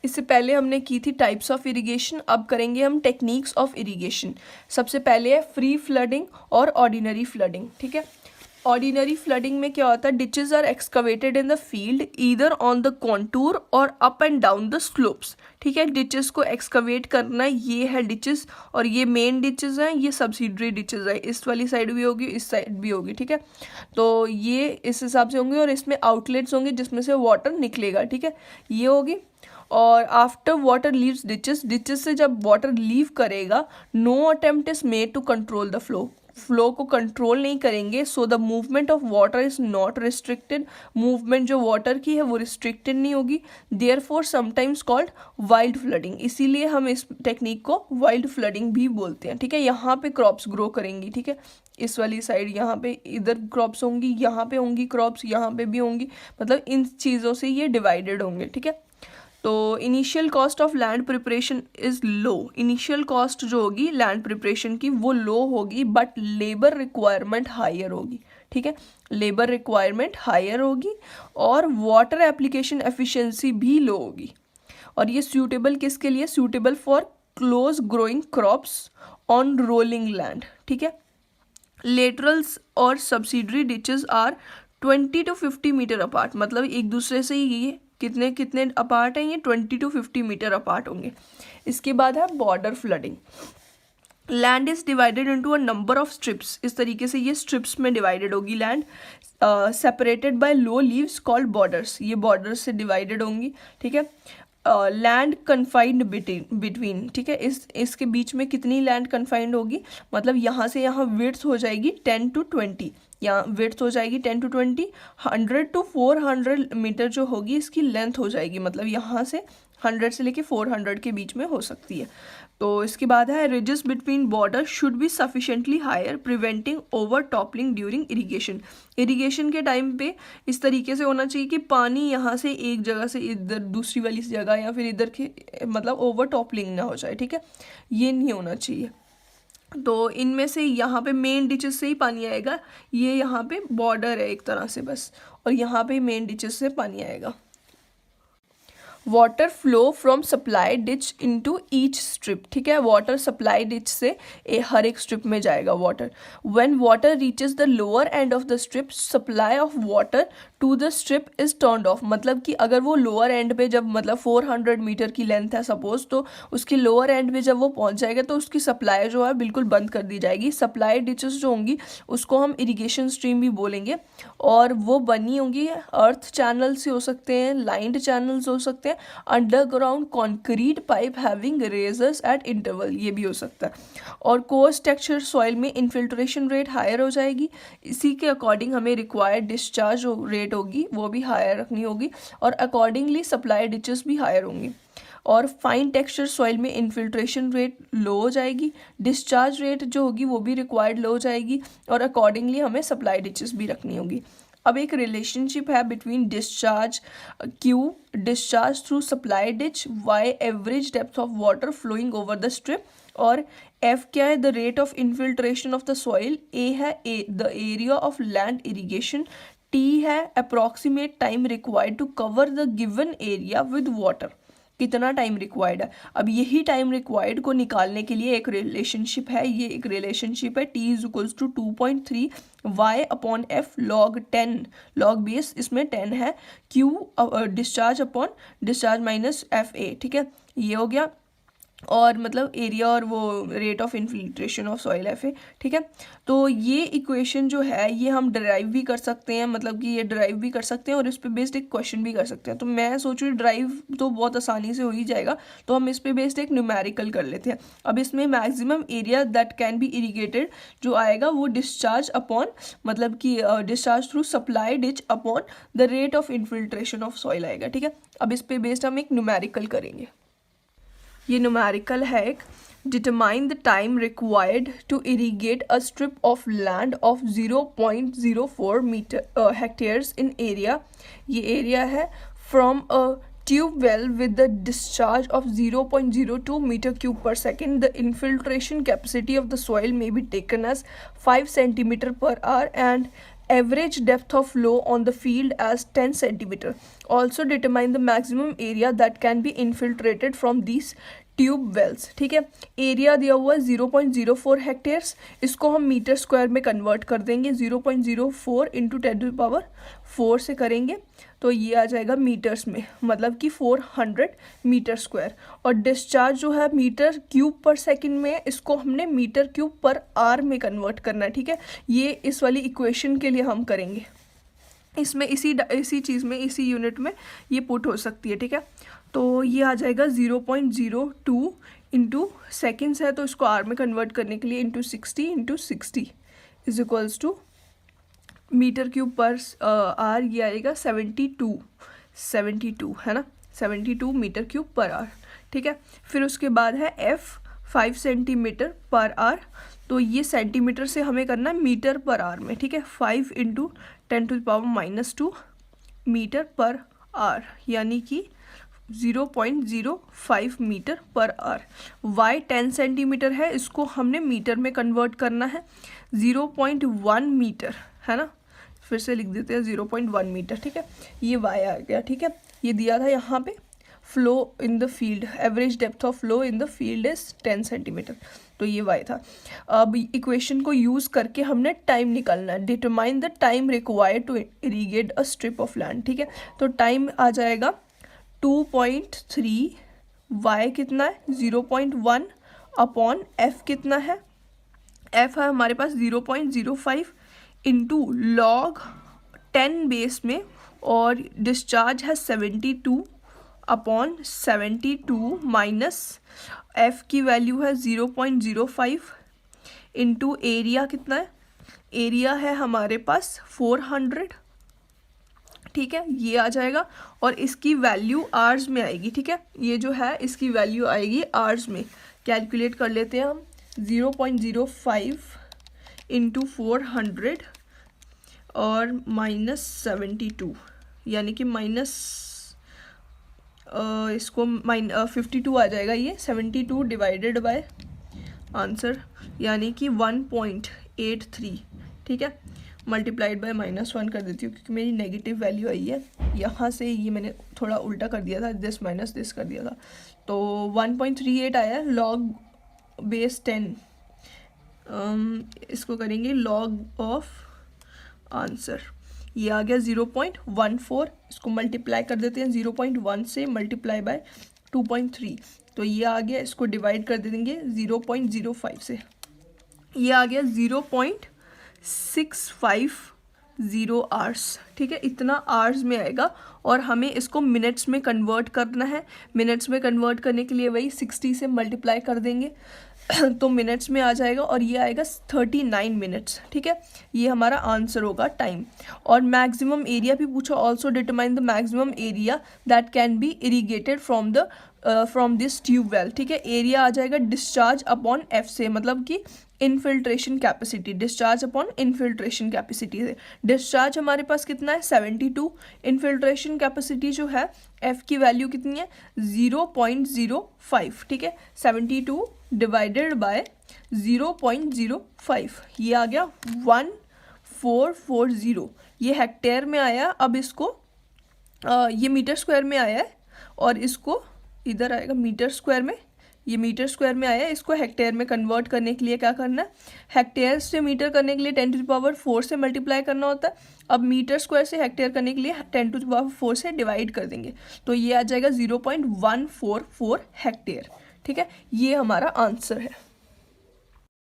इससे पहले हमने की थी टाइप्स ऑफ इरिगेशन, अब करेंगे हम टेक्निक्स ऑफ इरिगेशन। सबसे पहले है फ्री फ्लडिंग और ऑर्डिनरी फ्लडिंग, ठीक है। ऑर्डिनरी फ्लडिंग में क्या होता है, ditches are excavated in the field either on the contour or up and down the slopes, ठीक है। डिचेस को एक्सकवेट करना, ये है डिचेस, और ये मेन डिचेस हैं, ये सब्सिडरी डिचेस है, इस वाली साइड भी होगी, इस साइड भी होगी, ठीक है। तो ये इस हिसाब से होंगे और इसमें आउटलेट्स होंगे जिसमें से वाटर निकलेगा, ठीक है, ये होगी। और after water leaves ditches, ditches से जब वाटर लीव करेगा, no attempt is made to control the flow को कंट्रोल नहीं करेंगे, so the movement of water is not restricted, movement जो वाटर की है वो रिस्ट्रिक्टेड नहीं होगी, therefore sometimes called wild flooding, इसीलिए हम इस टेक्निक को वाइल्ड फ्लडिंग भी बोलते हैं, ठीक है। यहाँ पे क्रॉप्स ग्रो करेंगी, ठीक है, इस वाली साइड यहाँ पे इधर क्रॉप्स होंगी, यहाँ पे होंगी क्रॉप्स, यहाँ पे भी होंगी, मतलब इन चीज़ों से ये डिवाइडेड होंगे, ठीक है। तो initial cost of land preparation is low, initial cost जो होगी लैंड प्रिपरेशन की वो लो होगी, बट लेबर रिक्वायरमेंट हायर होगी, ठीक है, लेबर रिक्वायरमेंट हायर होगी, और वाटर एप्लीकेशन एफिशिएंसी भी लो होगी। और ये सूटेबल किसके लिए, suitable for close growing crops on rolling land, ठीक है। लेटरल्स और subsidiary ditches are 20 to 50 metre apart, मतलब एक दूसरे से ये कितने कितने अपार्ट हैं, ये 20 to 50 मीटर अपार्ट होंगे। इसके बाद है border flooding. Land is divided into a number of strips, इस तरीके से ये स्ट्रिप्स में डिवाइडेड होगी land, separated by low leaves called borders, ये बॉर्डर्स से डिवाइडेड होंगी, ठीक है। लैंड कन्फाइंड बिटवीन, ठीक है, इसके बीच में कितनी लैंड कन्फाइंड होगी, मतलब यहाँ से यहाँ विड्थ हो जाएगी 10 to 20, यहाँ विड्थ हो जाएगी 10 to 20, 100 to 400 मीटर जो होगी इसकी लेंथ हो जाएगी, मतलब यहाँ से 100 से लेके 400 के बीच में हो सकती है। तो इसके बाद है ridges between border should be sufficiently higher preventing over topping during irrigation, irrigation के टाइम पे इस तरीके से होना चाहिए कि पानी यहाँ से एक जगह से इधर दूसरी वाली जगह या फिर इधर के मतलब ओवर टॉपलिंग ना हो जाए, ठीक है, ये नहीं होना चाहिए। तो इनमें से यहाँ पे मेन डिचेस से ही पानी आएगा, ये यहाँ पे बॉर्डर है एक तरह से बस, और यहाँ पे मेन डिचेस से पानी आएगा। Water flow from supply ditch into each strip, ठीक है, वाटर सप्लाई डिच से हर एक स्ट्रिप में जाएगा water. When water reaches the lower end of the strip, supply of water to the strip is turned off, मतलब कि अगर वो लोअर एंड पे जब मतलब 400 मीटर की लेंथ है सपोज, तो उसकी लोअर एंड पे जब वो पहुंच जाएगा तो उसकी सप्लाई जो है बिल्कुल बंद कर दी जाएगी। सप्लाई डिचेस जो होंगी उसको हम इरिगेशन स्ट्रीम भी बोलेंगे, और वो बनी होंगी अर्थ चैनल से हो सकते हैं, लाइंड चैनल्स हो सकते हैं, underground concrete pipe having risers at interval, ये भी हो सकता है। और कोर्स टेक्सचर सॉइल में इन्फिल्ट्रेशन रेट हायर हो जाएगी, इसी के अकॉर्डिंग हमें रिक्वायर्ड डिस्चार्ज रेट होगी वो भी हायर रखनी होगी, और अकॉर्डिंगली सप्लाई डिचेस भी हायर होंगी। और फाइन टेक्सचर सॉइल में इन्फिल्ट्रेशन रेट लो हो जाएगी, डिस्चार्ज रेट जो होगी वो भी रिक्वायर्ड लो हो जाएगी, और अकॉर्डिंगली हमें सप्लाई डिचेस भी रखनी होगी। अब एक रिलेशनशिप है between discharge Q, discharge through supply ditch, Y average depth of water flowing over the strip, और एफ क्या है, the rate of infiltration of the soil, A है the area of land irrigation, T है approximate time required to cover the given area with water, कितना time required है। अब यही time required को निकालने के लिए एक रिलेशनशिप है, ये एक रिलेशनशिप है, T is equals to 2.3 Y upon F log 10, log base इसमें 10 है, Q discharge upon discharge minus F A, ठीक है, ये हो गया। और मतलब एरिया और वो rate of infiltration of soil F A, ठीक है। तो ये इक्वेशन जो है ये हम डराइव भी कर सकते हैं, मतलब कि ये डराइव भी कर सकते हैं और इस पे बेस्ड एक क्वेश्चन भी कर सकते हैं। तो मैं सोच रही ड्राइव तो बहुत आसानी से हो ही जाएगा, तो हम इस पे बेस्ड एक न्यूमेरिकल कर लेते हैं। अब इसमें maximum area that can be irrigated जो आएगा वो डिस्चार्ज अपॉन मतलब कि discharge through supply ditch upon the rate of infiltration of soil आएगा, ठीक है। अब इस पे बेस्ड हम एक न्यूमेरिकल करेंगे। ये न्यूमेरिकल है एक, determine the time required to irrigate a strip of land of 0.04 metre hectares in area, ये एरिया है, from a tube well with the discharge of 0.02 meter cube per second. The infiltration capacity of the soil may be taken as 5 centimeter per hour and average depth of flow on the field as 10 centimeter. Also determine the maximum area that can be infiltrated from these tube wells. ठीक है, area दिया हुआ है 0.04 hectares, इसको हम metre square में convert कर देंगे. 0.04 इंटू 10⁴ से करेंगे तो ये आ जाएगा मीटर्स में, मतलब कि 400 मीटर स्क्वायर. और डिस्चार्ज जो है मीटर क्यूब पर सेकंड में, इसको हमने मीटर क्यूब पर आर में कन्वर्ट करना है. ठीक है, ये इस वाली इक्वेशन के लिए हम करेंगे. इसमें इसी चीज़ में, इसी यूनिट में ये पुट हो सकती है. ठीक है, तो ये आ जाएगा 0.02 इंटू सेकेंड्स है, तो इसको आर में कन्वर्ट करने के लिए into 60 is equals to metre cube पर आर, ये आएगा 72 है ना, 72 मीटर क्यूब पर आर. ठीक है, फिर उसके बाद है एफ 5 सेंटीमीटर पर आर, तो ये सेंटीमीटर से हमें करना है मीटर पर आर में. ठीक है, 5 इंटू 10⁻⁻2 मीटर पर आर, यानी कि 0.05 मीटर पर आर. वाई 10 सेंटीमीटर है, इसको हमने मीटर में कन्वर्ट करना है. 0.1 मीटर है ना, फिर से लिख देते हैं 0.1 मीटर. ठीक है, ये वाई आ गया. ठीक है, ये दिया था यहाँ पे flow in the field, average depth of flow in the field is 10 centimetre, तो ये वाई था. अब इक्वेशन को यूज़ करके हमने टाइम निकालना है. Determine the time required to irrigate a strip of land. ठीक है, तो टाइम आ जाएगा 2.3, वाई कितना है 0.1 अपॉन एफ कितना है, एफ है हमारे पास 0.05 इंटू लॉग 10 बेस में, और डिस्चार्ज है 72 अपॉन 72 माइनस एफ की वैल्यू है 0.05 इंटू एरिया कितना है, एरिया है हमारे पास 400. ठीक है, ये आ जाएगा और इसकी वैल्यू आवर्स में आएगी. ठीक है, ये जो है इसकी वैल्यू आएगी आवर्स में. कैलकुलेट कर लेते हैं हम. 0.05 इंटू 400 और माइनस 72, यानी कि माइनस इसको 52 आ जाएगा. ये 72 डिवाइडेड बाय आंसर, यानी कि 1.83. ठीक है, मल्टीप्लाइड बाय -1 कर देती हूँ क्योंकि मेरी नेगेटिव वैल्यू आई है. यहाँ से ये मैंने थोड़ा उल्टा कर दिया था, दिस माइनस दिस कर दिया था, तो 1.38 आया. लॉग बेस 10, इसको करेंगे लॉग ऑफ आंसर, ये आ गया 0.14. इसको मल्टीप्लाई कर देते हैं 0.1 से, मल्टीप्लाई बाय 2.3, तो ये आ गया. इसको डिवाइड कर देंगे 0.05 से, ये आ गया 0.650 आवर्स. ठीक है, इतना आवर्स में आएगा और हमें इसको मिनट्स में कन्वर्ट करना है. मिनट्स में कन्वर्ट करने के लिए वही 60 से मल्टीप्लाई कर देंगे तो मिनट्स में आ जाएगा और ये आएगा 39 मिनट्स. ठीक है, ये हमारा आंसर होगा टाइम. और मैक्सिमम एरिया भी पूछा. Also determine the maximum area that can be irrigated from this tube well. ठीक है, एरिया आ जाएगा डिस्चार्ज अपॉन एफ से, मतलब कि infiltration capacity, discharge upon infiltration capacity से. डिस्चार्ज हमारे पास कितना है 72, इनफिल्ट्रेशन कैपेसिटी जो है एफ की वैल्यू कितनी है 0.05. ठीक है, 72 डिवाइडेड बाय 0.05, ये आ गया 1440. ये हेक्टेयर में आया. अब इसको ये मीटर स्क्वायर में आया है और इसको इधर आएगा मीटर स्क्वायर में, ये मीटर स्क्वायर में आया है. इसको हेक्टेयर में कन्वर्ट करने के लिए क्या करना है, हेक्टेयर से मीटर करने के लिए 10⁴ से मल्टीप्लाई करना होता है. अब मीटर स्क्वायर से हेक्टेयर करने के लिए 10⁴ से डिवाइड कर देंगे, तो ये आ जाएगा 0.144 हेक्टेयर. ठीक है, ये हमारा आंसर है.